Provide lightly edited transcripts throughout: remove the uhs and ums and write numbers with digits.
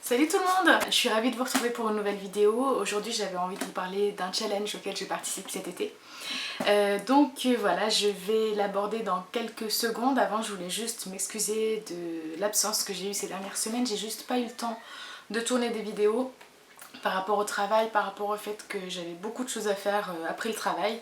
Salut tout le monde! Je suis ravie de vous retrouver pour une nouvelle vidéo. Aujourd'hui j'avais envie de vous parler d'un challenge auquel je participe cet été. Voilà, je vais l'aborder dans quelques secondes. Avant je voulais juste m'excuser de l'absence que j'ai eue ces dernières semaines. J'ai juste pas eu le temps de tourner des vidéos par rapport au travail, par rapport au fait que j'avais beaucoup de choses à faire après le travail.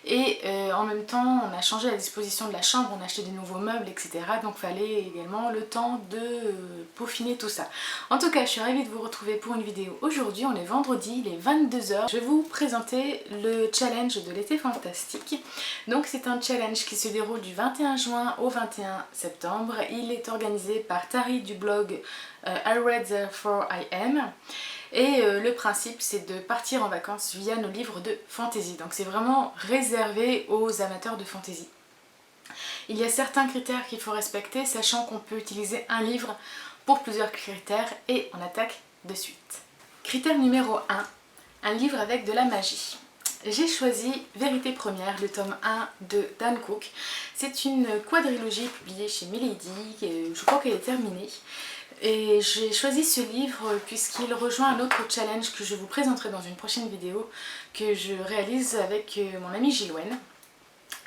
Et en même temps on a changé la disposition de la chambre, on a acheté des nouveaux meubles, etc. Donc il fallait également le temps de peaufiner tout ça. En tout cas je suis ravie de vous retrouver pour une vidéo aujourd'hui. On est vendredi, il est 22h. Je vais vous présenter le challenge de l'été fantastique. Donc c'est un challenge qui se déroule du 21 juin au 21 septembre. Il est organisé par Tari du blog I Read Therefore I Am. Et le principe c'est de partir en vacances via nos livres de fantasy. Donc c'est vraiment réservé aux amateurs de fantasy. Il y a certains critères qu'il faut respecter, sachant qu'on peut utiliser un livre pour plusieurs critères, et on attaque de suite. Critère numéro 1, un livre avec de la magie. J'ai choisi Vérité Première, le tome 1 de Dan Cook. C'est une quadrilogie publiée chez Milady, je crois qu'elle est terminée. Et j'ai choisi ce livre puisqu'il rejoint un autre challenge que je vous présenterai dans une prochaine vidéo que je réalise avec mon amie Gilwen.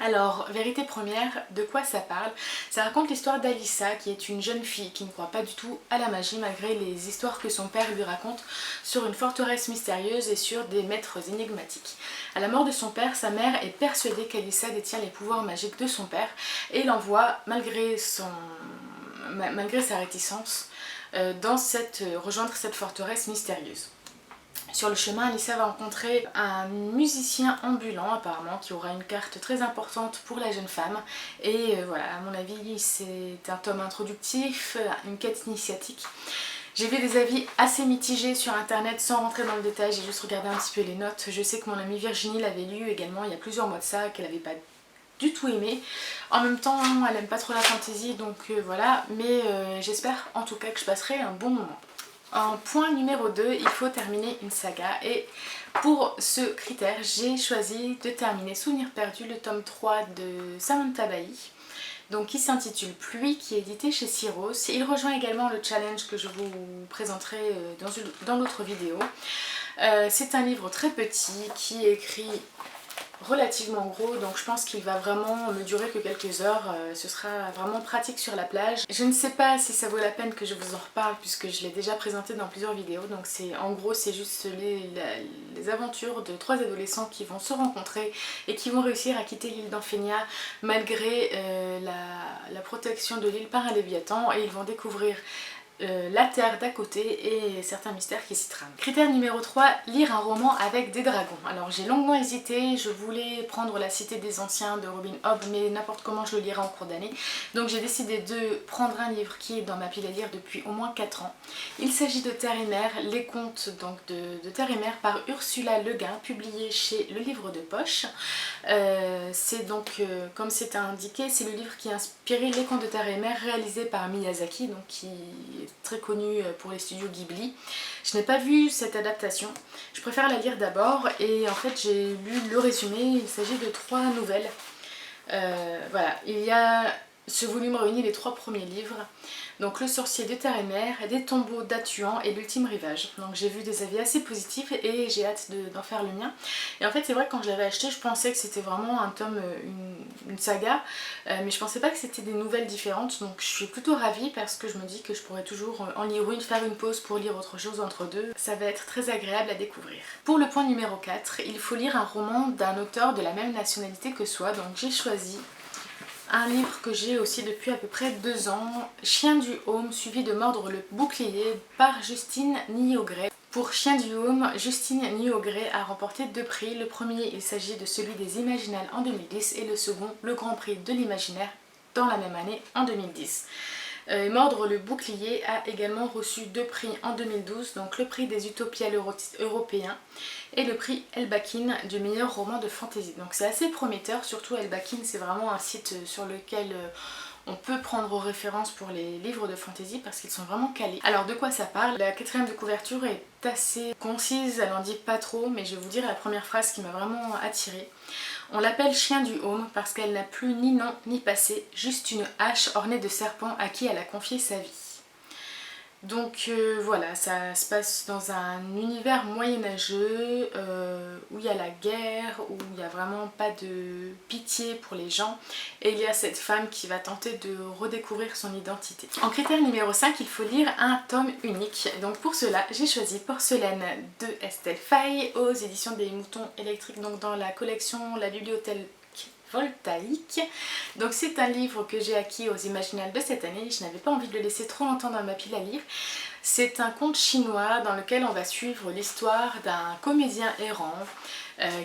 Alors, Vérité Première, de quoi ça parle? Ça raconte l'histoire d'Alyssa, qui est une jeune fille qui ne croit pas du tout à la magie malgré les histoires que son père lui raconte sur une forteresse mystérieuse et sur des maîtres énigmatiques. À la mort de son père, sa mère est persuadée qu'Alyssa détient les pouvoirs magiques de son père et l'envoie, malgré sa réticence, rejoindre cette forteresse mystérieuse. Sur le chemin, Alyssa va rencontrer un musicien ambulant apparemment qui aura une carte très importante pour la jeune femme. Et voilà, à mon avis c'est un tome introductif, une quête initiatique. J'ai vu des avis assez mitigés sur internet sans rentrer dans le détail, j'ai juste regardé un petit peu les notes. Je sais que mon amie Virginie l'avait lu également il y a plusieurs mois de ça, qu'elle n'avait pas du tout aimé. En même temps, elle aime pas trop la fantasy, donc voilà, mais j'espère en tout cas que je passerai un bon moment. En point numéro 2, il faut terminer une saga, et pour ce critère, j'ai choisi de terminer Souvenir perdu, le tome 3 de Samantha Bailly, donc qui s'intitule Pluie, qui est édité chez Syros. Il rejoint également le challenge que je vous présenterai dans l'autre vidéo. C'est un livre très petit qui est écrit relativement gros, donc je pense qu'il va vraiment me durer que quelques heures. Ce sera vraiment pratique sur la plage. Je ne sais pas si ça vaut la peine que je vous en reparle puisque je l'ai déjà présenté dans plusieurs vidéos. Donc en gros c'est juste les aventures de trois adolescents qui vont se rencontrer et qui vont réussir à quitter l'île d'Anfénia malgré la protection de l'île par un léviathan, et ils vont découvrir la terre d'à côté et certains mystères qui s'y trament. Critère numéro 3, lire un roman avec des dragons. Alors j'ai longuement hésité, je voulais prendre La Cité des Anciens de Robin Hobb, mais n'importe comment je le lirai en cours d'année. Donc j'ai décidé de prendre un livre qui est dans ma pile à lire depuis au moins 4 ans. Il s'agit de Terre et Mer, les contes donc de Terre et Mer par Ursula Le Guin, publié chez Le Livre de Poche. C'est donc, comme c'est indiqué, c'est le livre qui a inspiré Les Contes de Terre et Mer, réalisé par Miyazaki, donc qui est très connu pour les studios Ghibli. Je n'ai pas vu cette adaptation, je préfère la lire d'abord, et en fait j'ai lu le résumé. Il s'agit de 3 nouvelles. Voilà, ce volume réunit les 3 premiers livres, donc Le Sorcier de Terre et Mer, Des Tombeaux d'Atuan et L'Ultime Rivage. Donc j'ai vu des avis assez positifs et j'ai hâte d'en faire le mien. Et en fait c'est vrai que quand je l'avais acheté, je pensais que c'était vraiment un tome, une saga, mais je pensais pas que c'était des nouvelles différentes. Donc je suis plutôt ravie parce que je me dis que je pourrais toujours en lire une, faire une pause pour lire autre chose entre deux. Ça va être très agréable à découvrir. Pour le point numéro 4, il faut lire un roman d'un auteur de la même nationalité que soi. Donc j'ai choisi un livre que j'ai aussi depuis à peu près 2 ans, Chien du Home, suivi de Mordre le Bouclier par Justine Niogret. Pour Chien du Home, Justine Niogret a remporté 2 prix. Le premier, il s'agit de celui des Imaginales en 2010, et le second, le Grand Prix de l'Imaginaire dans la même année en 2010. Mordre le Bouclier a également reçu 2 prix en 2012, donc le prix des Utopiales européens et le prix Elbakin du meilleur roman de fantasy. Donc c'est assez prometteur, surtout Elbakin, c'est vraiment un site sur lequel on peut prendre référence pour les livres de fantasy parce qu'ils sont vraiment calés. Alors de quoi ça parle? La 4e de couverture est assez concise, elle en dit pas trop, mais je vais vous dire la première phrase qui m'a vraiment attirée. On l'appelle Chien du Home parce qu'elle n'a plus ni nom ni passé, juste une hache ornée de serpents à qui elle a confié sa vie. Donc voilà, ça se passe dans un univers moyenâgeux où il y a la guerre, où il n'y a vraiment pas de pitié pour les gens, et il y a cette femme qui va tenter de redécouvrir son identité. En critère numéro 5, il faut lire un tome unique. Donc pour cela, j'ai choisi Porcelaine de Estelle Faye aux éditions des Moutons Électriques, donc dans la collection La Bibliothèque Voltaïque. Donc c'est un livre que j'ai acquis aux Imaginales de cette année, je n'avais pas envie de le laisser trop longtemps dans ma pile à lire. C'est un conte chinois dans lequel on va suivre l'histoire d'un comédien errant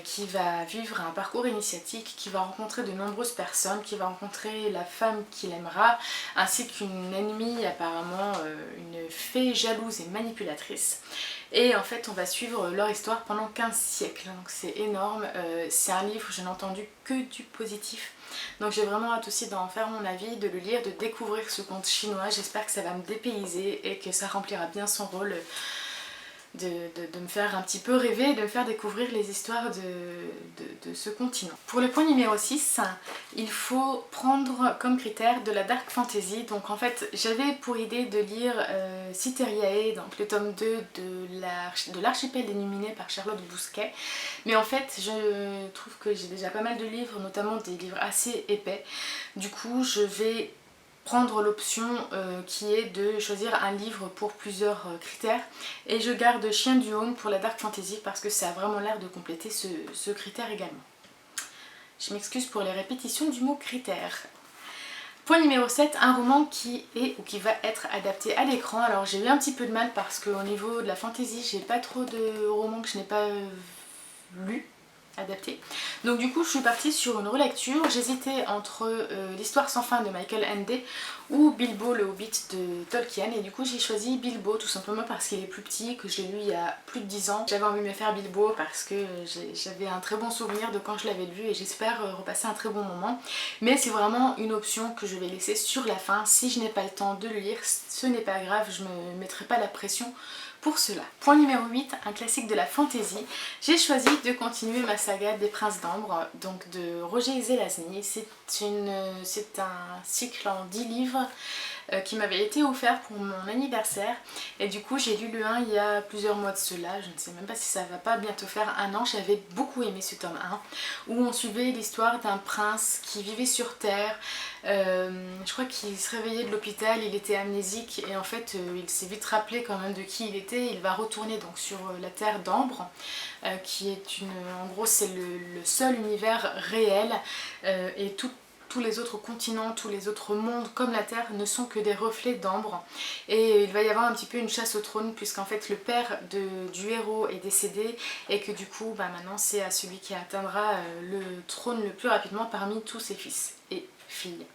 qui va vivre un parcours initiatique, qui va rencontrer de nombreuses personnes, qui va rencontrer la femme qu'il aimera, ainsi qu'une ennemie apparemment, une fée jalouse et manipulatrice. Et en fait on va suivre leur histoire pendant 15 siècles, donc c'est énorme, c'est un livre, je n'ai entendu que du positif. Donc j'ai vraiment hâte aussi d'en faire mon avis, de le lire, de découvrir ce conte chinois. J'espère que ça va me dépayser et que ça remplira bien son rôle de me faire un petit peu rêver et de me faire découvrir les histoires de ce continent. Pour le point numéro 6, il faut prendre comme critère de la dark fantasy. Donc en fait j'avais pour idée de lire Cytheriae, donc le tome 2 de l'Archipel des Numinés par Charlotte Bousquet. Mais en fait je trouve que j'ai déjà pas mal de livres, notamment des livres assez épais. Du coup je vais prendre l'option qui est de choisir un livre pour plusieurs critères, et je garde Chien du Haune pour la dark fantasy parce que ça a vraiment l'air de compléter ce critère également. Je m'excuse pour les répétitions du mot critère. Point numéro 7, un roman qui est ou qui va être adapté à l'écran. Alors j'ai eu un petit peu de mal parce qu'au niveau de la fantasy, j'ai pas trop de romans que je n'ai pas lus adapté. Donc du coup je suis partie sur une relecture. J'hésitais entre l'histoire sans fin de Michael Ende ou Bilbo le Hobbit de Tolkien, et du coup j'ai choisi Bilbo tout simplement parce qu'il est plus petit, que je l'ai lu il y a plus de 10 ans. J'avais envie de me faire Bilbo parce que j'avais un très bon souvenir de quand je l'avais lu et j'espère repasser un très bon moment. Mais c'est vraiment une option que je vais laisser sur la fin. Si je n'ai pas le temps de le lire, ce n'est pas grave, je ne me mettrai pas la pression pour cela. Point numéro 8, un classique de la fantasy. J'ai choisi de continuer ma saga des Princes d'Ambre, donc de Roger Zelazny. C'est un cycle en 10 livres qui m'avait été offert pour mon anniversaire, et du coup j'ai lu le 1 il y a plusieurs mois de cela, je ne sais même pas si ça va pas bientôt faire un an. J'avais beaucoup aimé ce tome 1 où on suivait l'histoire d'un prince qui vivait sur Terre. Je crois qu'il se réveillait de l'hôpital, il était amnésique et en fait il s'est vite rappelé quand même de qui il était. Il va retourner donc sur la Terre d'Ambre qui est en gros c'est le seul univers réel, et tous les autres continents, tous les autres mondes comme la Terre ne sont que des reflets d'Ambre, et il va y avoir un petit peu une chasse au trône puisqu'en fait le père du héros est décédé, et que du coup maintenant c'est à celui qui atteindra le trône le plus rapidement parmi tous ses fils et filles.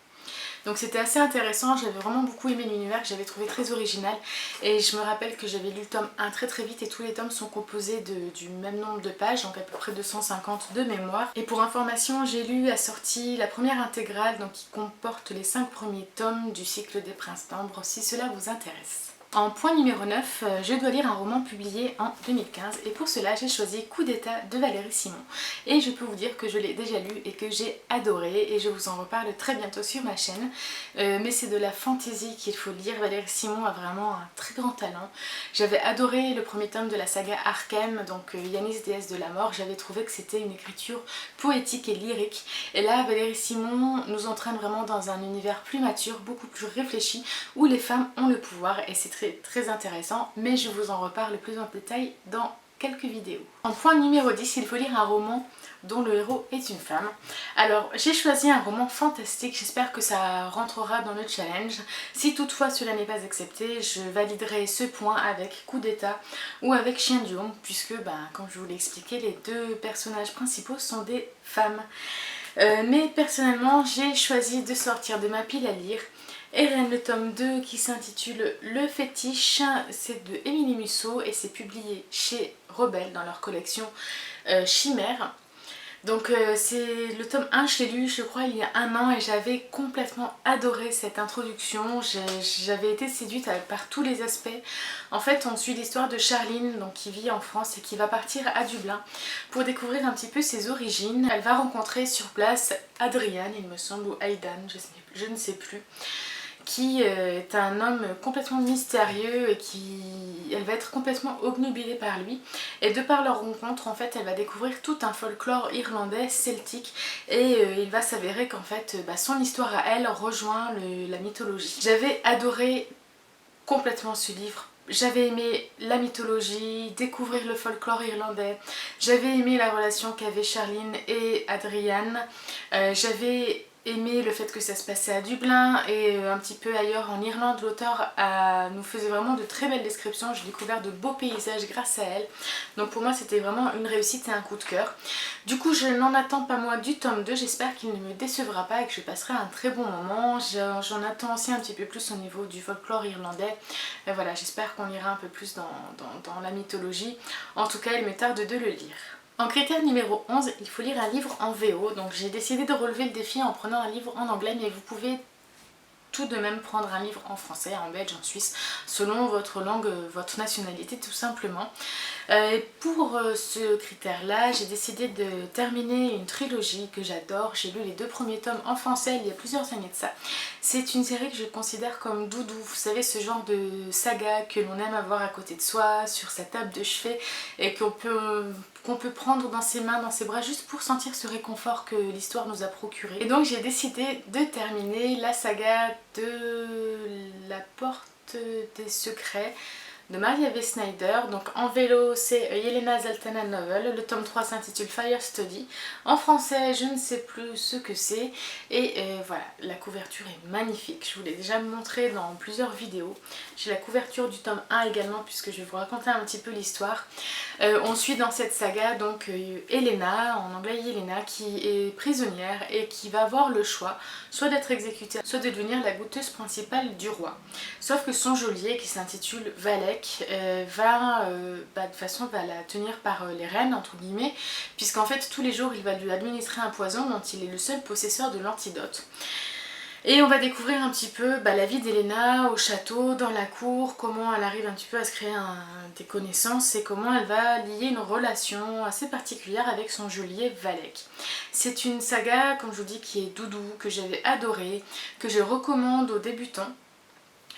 Donc c'était assez intéressant, j'avais vraiment beaucoup aimé l'univers que j'avais trouvé très original, et je me rappelle que j'avais lu le tome 1 très très vite et tous les tomes sont composés du même nombre de pages, donc à peu près 250 de mémoire. Et pour information, j'ai lu à sortie la première intégrale, donc qui comporte les 5 premiers tomes du cycle des Princes d'Ambre, si cela vous intéresse. En point numéro 9, je dois lire un roman publié en 2015, et pour cela j'ai choisi Coup d'état de Valérie Simon. Et je peux vous dire que je l'ai déjà lu et que j'ai adoré, et je vous en reparle très bientôt sur ma chaîne. Mais c'est de la fantaisie qu'il faut lire. Valérie Simon a vraiment un très grand talent. J'avais adoré le premier tome de la saga Arkham, donc Yanis, déesse de la mort. J'avais trouvé que c'était une écriture poétique et lyrique. Et là, Valérie Simon nous entraîne vraiment dans un univers plus mature, beaucoup plus réfléchi, où les femmes ont le pouvoir, et c'est très intéressant, mais je vous en reparle plus en détail dans quelques vidéos. En point numéro 10, il faut lire un roman dont le héros est une femme. Alors j'ai choisi un roman fantastique, j'espère que ça rentrera dans le challenge. Si toutefois cela n'est pas accepté, je validerai ce point avec Coup d'état ou avec Chien du Haune, puisque comme je vous l'ai expliqué, les deux personnages principaux sont des femmes. Mais personnellement j'ai choisi de sortir de ma pile à lire Eren, le tome 2 qui s'intitule Le Fétiche. C'est de Émilie Musso et c'est publié chez Rebelle dans leur collection Chimère. Donc c'est le tome 1, je l'ai lu je crois il y a un an, et j'avais complètement adoré cette introduction. J'avais été séduite par tous les aspects. En fait on suit l'histoire de Charline, donc, qui vit en France et qui va partir à Dublin pour découvrir un petit peu ses origines. Elle va rencontrer sur place Adriane il me semble, ou Aidan, je ne sais plus, qui est un homme complètement mystérieux et elle va être complètement obnubilée par lui. Et de par leur rencontre, en fait, elle va découvrir tout un folklore irlandais, celtique, et il va s'avérer qu'en fait, son histoire à elle rejoint la mythologie. J'avais adoré complètement ce livre. J'avais aimé la mythologie, découvrir le folklore irlandais, j'avais aimé la relation qu'avaient Charline et Adrian, j'avais aimé le fait que ça se passait à Dublin et un petit peu ailleurs en Irlande. L'auteur nous faisait vraiment de très belles descriptions, j'ai découvert de beaux paysages grâce à elle. Donc pour moi c'était vraiment une réussite et un coup de cœur. Du coup je n'en attends pas moins du tome 2, j'espère qu'il ne me décevra pas et que je passerai un très bon moment. J'en attends aussi un petit peu plus au niveau du folklore irlandais. Et voilà, j'espère qu'on ira un peu plus dans la mythologie. En tout cas il me tarde de le lire. En critère numéro 11, il faut lire un livre en VO, donc j'ai décidé de relever le défi en prenant un livre en anglais, mais vous pouvez tout de même prendre un livre en français, en belge, en suisse, selon votre langue, votre nationalité tout simplement. Pour ce critère-là, j'ai décidé de terminer une trilogie que j'adore. J'ai lu les 2 premiers tomes en français il y a plusieurs années de ça. C'est une série que je considère comme doudou, vous savez, ce genre de saga que l'on aime avoir à côté de soi, sur sa table de chevet, et qu'on peut prendre dans ses mains, dans ses bras, juste pour sentir ce réconfort que l'histoire nous a procuré. Et donc j'ai décidé de terminer la saga de la porte des secrets de Maria V. Snyder. Donc en vélo c'est Yelena Zaltana Novel, le tome 3 s'intitule Fire Study. En français je ne sais plus ce que c'est et voilà, la couverture est magnifique, je vous l'ai déjà montré dans plusieurs vidéos. J'ai la couverture du tome 1 également puisque je vais vous raconter un petit peu l'histoire. On suit dans cette saga donc Elena, en anglais Yelena, qui est prisonnière et qui va avoir le choix soit d'être exécutée, soit de devenir la goûteuse principale du roi. Sauf que son geôlier qui s'intitule Valek de toute façon va la tenir par les rênes entre guillemets, puisqu'en fait tous les jours il va lui administrer un poison dont il est le seul possesseur de l'antidote. Et on va découvrir un petit peu la vie d'Elena au château, dans la cour, comment elle arrive un petit peu à se créer des connaissances et comment elle va lier une relation assez particulière avec son geôlier Valek. C'est une saga, comme je vous dis, qui est doudou, que j'avais adoré, que je recommande aux débutants.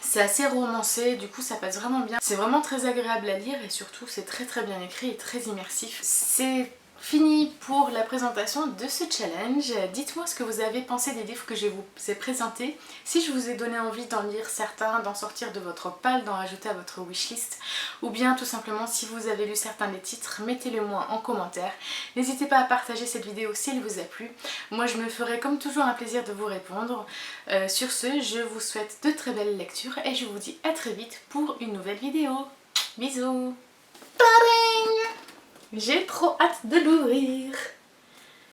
C'est assez romancé, du coup ça passe vraiment bien. C'est vraiment très agréable à lire et surtout c'est très bien écrit et très immersif. C'est fini pour la présentation de ce challenge. Dites-moi ce que vous avez pensé des livres que je vous ai présentés. Si je vous ai donné envie d'en lire certains, d'en sortir de votre palle, d'en rajouter à votre wishlist, ou bien tout simplement si vous avez lu certains des titres, mettez-le moi en commentaire. N'hésitez pas à partager cette vidéo si elle vous a plu. Moi je me ferai comme toujours un plaisir de vous répondre. Sur ce, je vous souhaite de très belles lectures et je vous dis à très vite pour une nouvelle vidéo. Bisous. J'ai trop hâte de l'ouvrir.